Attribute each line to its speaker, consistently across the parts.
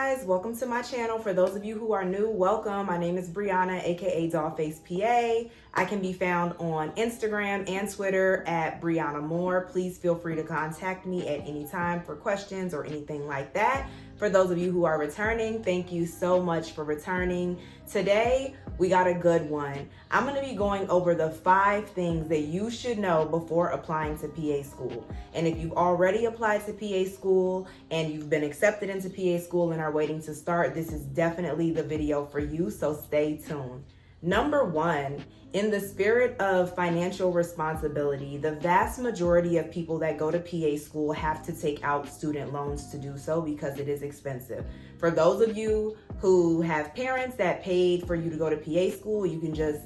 Speaker 1: guys, welcome to my channel. For those of you who are new, welcome. My name is Brianna, aka Dollface PA. I can be found on Instagram and Twitter at Brianna Moore. Please feel free to contact me at any time for questions or anything like that. For those of you who are returning, thank you so much for returning. Today, we got a good one. I'm going to be going over the 5 things that you should know before applying to PA school. And if you've already applied to PA school and you've been accepted into PA school and are waiting to start, this is definitely the video for you, so stay tuned. Number 1, in the spirit of financial responsibility, the vast majority of people that go to PA school have to take out student loans to do so because it is expensive. For those of you who have parents that paid for you to go to PA school, you can just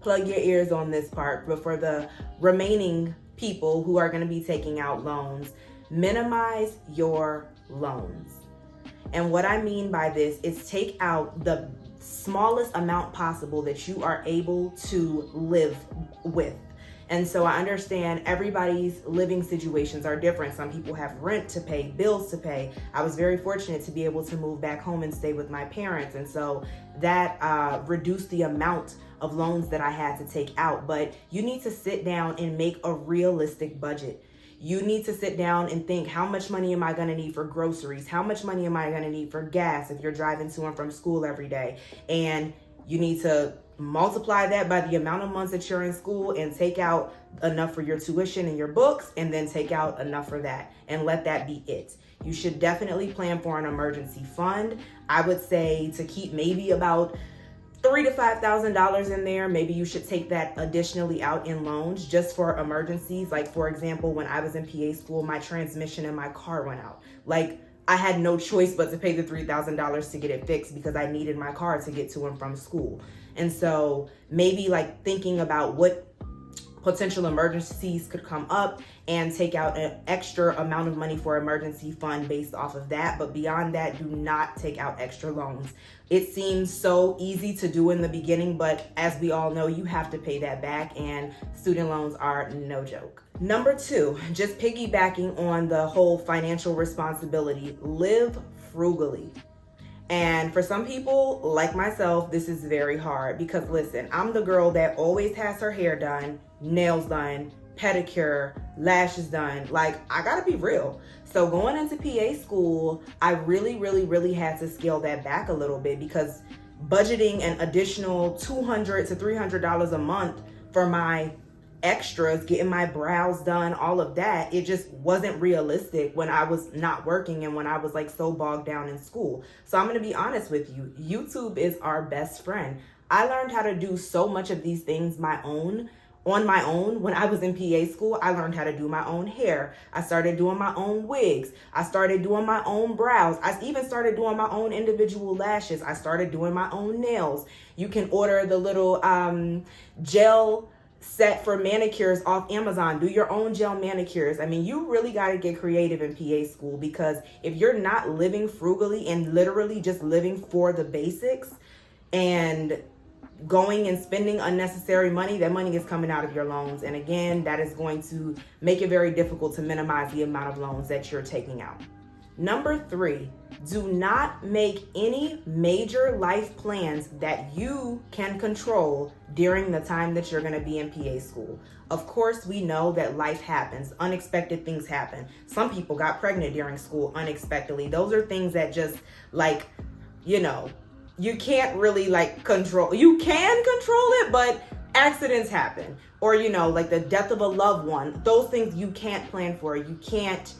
Speaker 1: plug your ears on this part. But for the remaining people who are going to be taking out loans, minimize your loans. And what I mean by this is take out the smallest amount possible that you are able to live with. And so I understand everybody's living situations are different. Some people have rent to pay, bills to pay. I was very fortunate to be able to move back home and stay with my parents. And so that reduced the amount of loans that I had to take out. But you need to sit down and make a realistic budget. You need to sit down and think, how much money am I going to need for groceries? How much money am I going to need for gas if you're driving to and from school every day? And you need to multiply that by the amount of months that you're in school and take out enough for your tuition and your books, and then take out enough for that and let that be it. You should definitely plan for an emergency fund. I would say to keep maybe about $3,000 to $5,000 in there. Maybe you should take that additionally out in loans just for emergencies. Like, for example, when I was in PA school, my transmission in my car went out. Like, I had no choice but to pay the $3,000 to get it fixed because I needed my car to get to and from school. And so maybe like thinking about what potential emergencies could come up and take out an extra amount of money for emergency fund based off of that. But beyond that, do not take out extra loans. It seems so easy to do in the beginning, but as we all know, you have to pay that back, and student loans are no joke. Number 2, just piggybacking on the whole financial responsibility, live frugally. And for some people, like myself, this is very hard because listen, I'm the girl that always has her hair done, nails done, pedicure, lashes done. Like, I gotta be real. So going into PA school, I really had to scale that back a little bit because budgeting an additional $200 to $300 a month for my extras, getting my brows done, all of that, it just wasn't realistic when I was not working and when I was like so bogged down in school. So I'm gonna be honest with you, YouTube is our best friend. I learned how to do so much of these things on my own. When I was in PA school, I learned how to do my own hair. I started doing my own wigs. I started doing my own brows. I even started doing my own individual lashes. I started doing my own nails. You can order the little gel set for manicures off Amazon. Do your own gel manicures. I mean, you really got to get creative in PA school, because if you're not living frugally and literally just living for the basics and going and spending unnecessary money, that money is coming out of your loans. And again, that is going to make it very difficult to minimize the amount of loans that you're taking out. Number 3, do not make any major life plans that you can control during the time that you're going to be in PA school. Of course, we know that life happens. Unexpected things happen. Some people got pregnant during school unexpectedly. Those are things that just like, you can't really like control. You can control it, but accidents happen. Or, like the death of a loved one. Those things you can't plan for. You can't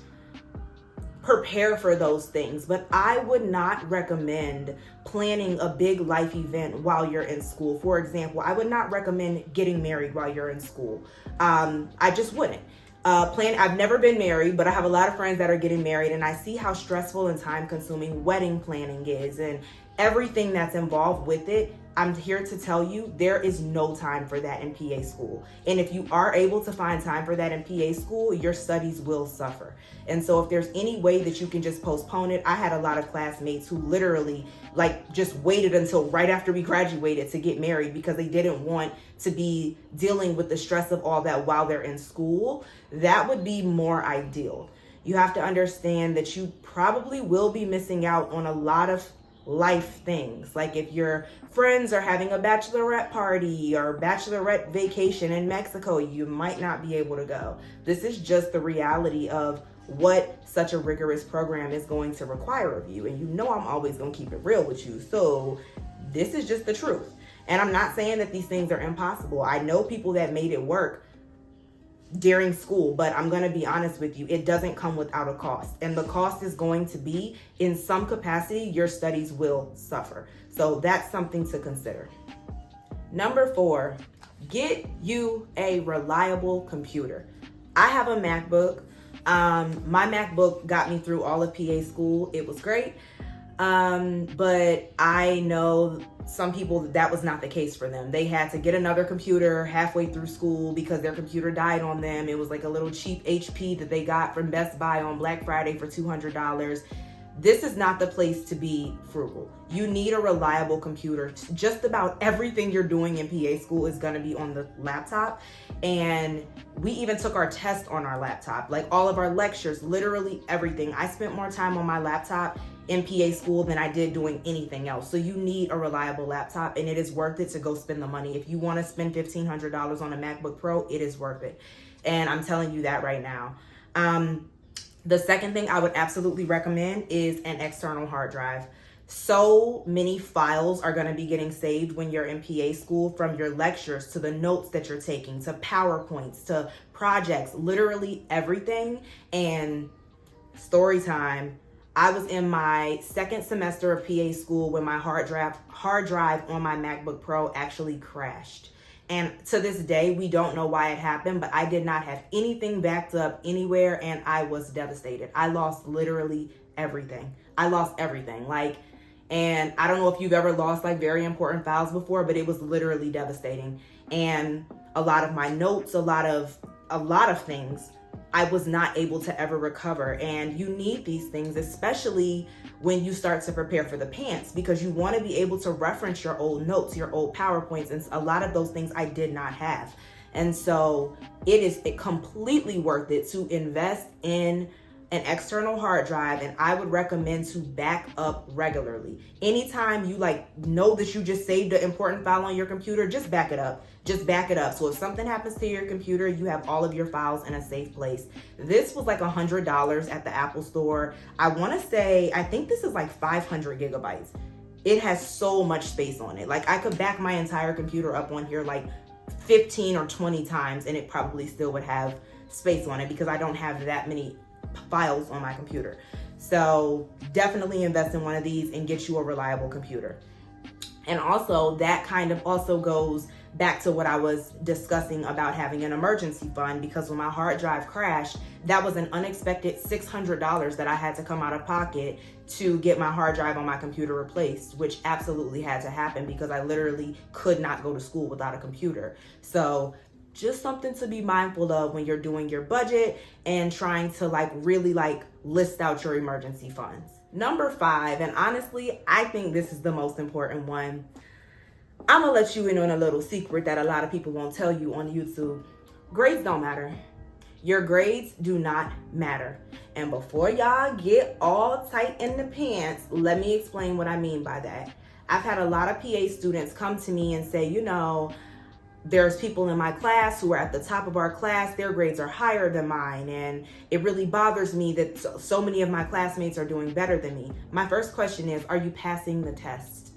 Speaker 1: prepare for those things. But I would not recommend planning a big life event while you're in school. For example, I would not recommend getting married while you're in school. I just wouldn't. I've never been married, but I have a lot of friends that are getting married, and I see how stressful and time consuming wedding planning is and everything that's involved with it. I'm here to tell you, there is no time for that in PA school. And if you are able to find time for that in PA school, your studies will suffer. And so if there's any way that you can just postpone it, I had a lot of classmates who literally like just waited until right after we graduated to get married because they didn't want to be dealing with the stress of all that while they're in school. That would be more ideal. You have to understand that you probably will be missing out on a lot of life things. Like if your friends are having a bachelorette party or bachelorette vacation in Mexico, you might not be able to go. This is just the reality of what such a rigorous program is going to require of you. And you know I'm always going to keep it real with you. So this is just the truth. And I'm not saying that these things are impossible. I know people that made it work during school, but I'm going to be honest with you, it doesn't come without a cost. And the cost is going to be, in some capacity, your studies will suffer. So that's something to consider. Number 4, get you a reliable computer. I have a MacBook. My MacBook got me through all of PA school. It was great. But I know some people that was not the case for them. They had to get another computer halfway through school because their computer died on them. It was like a little cheap HP that they got from Best Buy on Black Friday for $200. This is not the place to be frugal. You need a reliable computer. Just about everything you're doing in PA school is going to be on the laptop. And we even took our test on our laptop, like all of our lectures, literally everything. I spent more time on my laptop in PA school than I did doing anything else. So you need a reliable laptop, and it is worth it to go spend the money. If you want to spend $1,500 on a MacBook Pro, it is worth it. And I'm telling you that right now. The second thing I would absolutely recommend is an external hard drive. So many files are going to be getting saved when you're in PA school, from your lectures to the notes that you're taking to PowerPoints to projects, literally everything. And story time, I was in my second semester of PA school when my hard drive on my MacBook Pro actually crashed. And to this day, we don't know why it happened, but I did not have anything backed up anywhere, and I was devastated. I lost literally everything. I lost everything. And I don't know if you've ever lost very important files before, but it was literally devastating. And a lot of my notes, a lot of things, I was not able to ever recover. And you need these things, especially when you start to prepare for the pants, because you want to be able to reference your old notes, your old PowerPoints, and a lot of those things I did not have. And so it is completely worth it to invest in an external hard drive, and I would recommend to back up regularly. Anytime you know that you just saved an important file on your computer, just back it up. Just back it up. So if something happens to your computer, you have all of your files in a safe place. This was $100 at the Apple store. I think this is 500 gigabytes. It has so much space on it. I could back my entire computer up on here 15 or 20 times, and it probably still would have space on it because I don't have that many files on my computer. So definitely invest in one of these and get you a reliable computer. And also that kind of also goes back to what I was discussing about having an emergency fund, because when my hard drive crashed, that was an unexpected $600 that I had to come out of pocket to get my hard drive on my computer replaced, which absolutely had to happen because I literally could not go to school without a computer. So just something to be mindful of when you're doing your budget and trying to really list out your emergency funds. Number 5, and honestly, I think this is the most important one. I'm gonna let you in on a little secret that a lot of people won't tell you on YouTube. Grades don't matter. Your grades do not matter. And before y'all get all tight in the pants, let me explain what I mean by that. I've had a lot of PA students come to me and say, there's people in my class who are at the top of our class, their grades are higher than mine, and it really bothers me that so many of my classmates are doing better than me. My first question is, are you passing the test?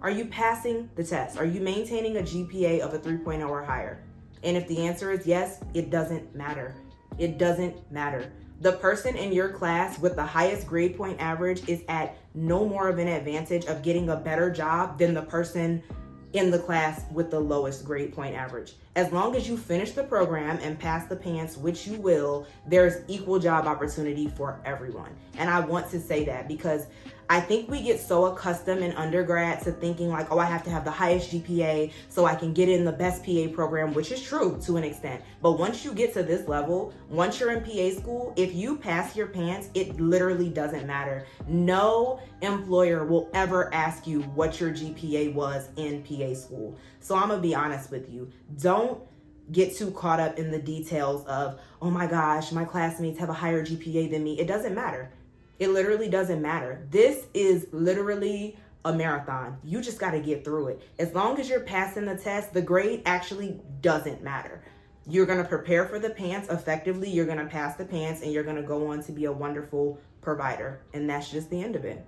Speaker 1: Are you passing the test? Are you maintaining a GPA of a 3.0 or higher? And if the answer is yes, it doesn't matter. It doesn't matter. The person in your class with the highest grade point average is at no more of an advantage of getting a better job than the person in the class with the lowest grade point average. As long as you finish the program and pass the pants, which you will, there's equal job opportunity for everyone. And I want to say that because I think we get so accustomed in undergrad to thinking I have to have the highest GPA so I can get in the best PA program, which is true to an extent. But once you get to this level, once you're in PA school, if you pass your pants, it literally doesn't matter. No employer will ever ask you what your GPA was in PA school. So I'm gonna be honest with you. Don't get too caught up in the details of, oh my gosh, my classmates have a higher GPA than me. It doesn't matter. It literally doesn't matter. This is literally a marathon. You just got to get through it. As long as you're passing the test, the grade actually doesn't matter. You're going to prepare for the pants effectively. You're going to pass the pants, and you're going to go on to be a wonderful provider. And that's just the end of it.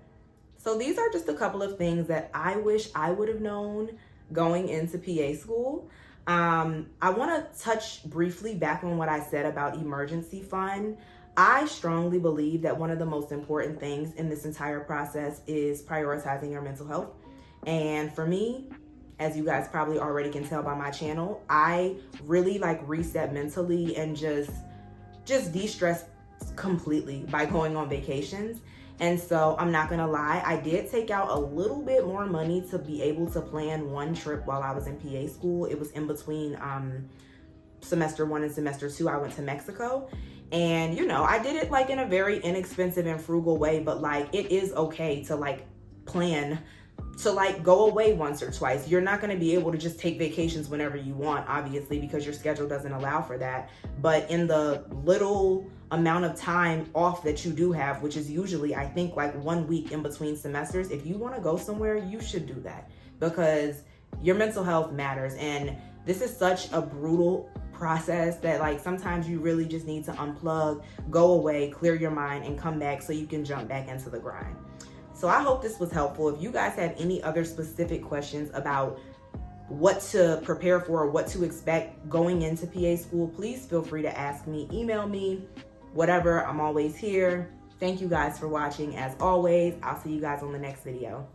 Speaker 1: So these are just a couple of things that I wish I would have known going into PA school. I want to touch briefly back on what I said about emergency fund. I strongly believe that one of the most important things in this entire process is prioritizing your mental health. And for me, as you guys probably already can tell by my channel, I really like reset mentally and just de-stress completely by going on vacations. And so I'm not gonna lie, I did take out a little bit more money to be able to plan one trip while I was in PA school. It was in between semester 1 and semester 2. I went to Mexico, and you know, I did it like in a very inexpensive and frugal way, but like it is okay to like plan to like go away once or twice. You're not going to be able to just take vacations whenever you want, obviously, because your schedule doesn't allow for that. But in the little amount of time off that you do have, which is usually, I think, like 1 week in between semesters, if you want to go somewhere, you should do that, because your mental health matters. And this is such a brutal process that like sometimes you really just need to unplug, go away, clear your mind, and come back so you can jump back into the grind. So I hope this was helpful. If you guys have any other specific questions about what to prepare for or what to expect going into PA school, please feel free to ask me, email me, whatever. I'm always here. Thank you guys for watching. As always, I'll see you guys on the next video.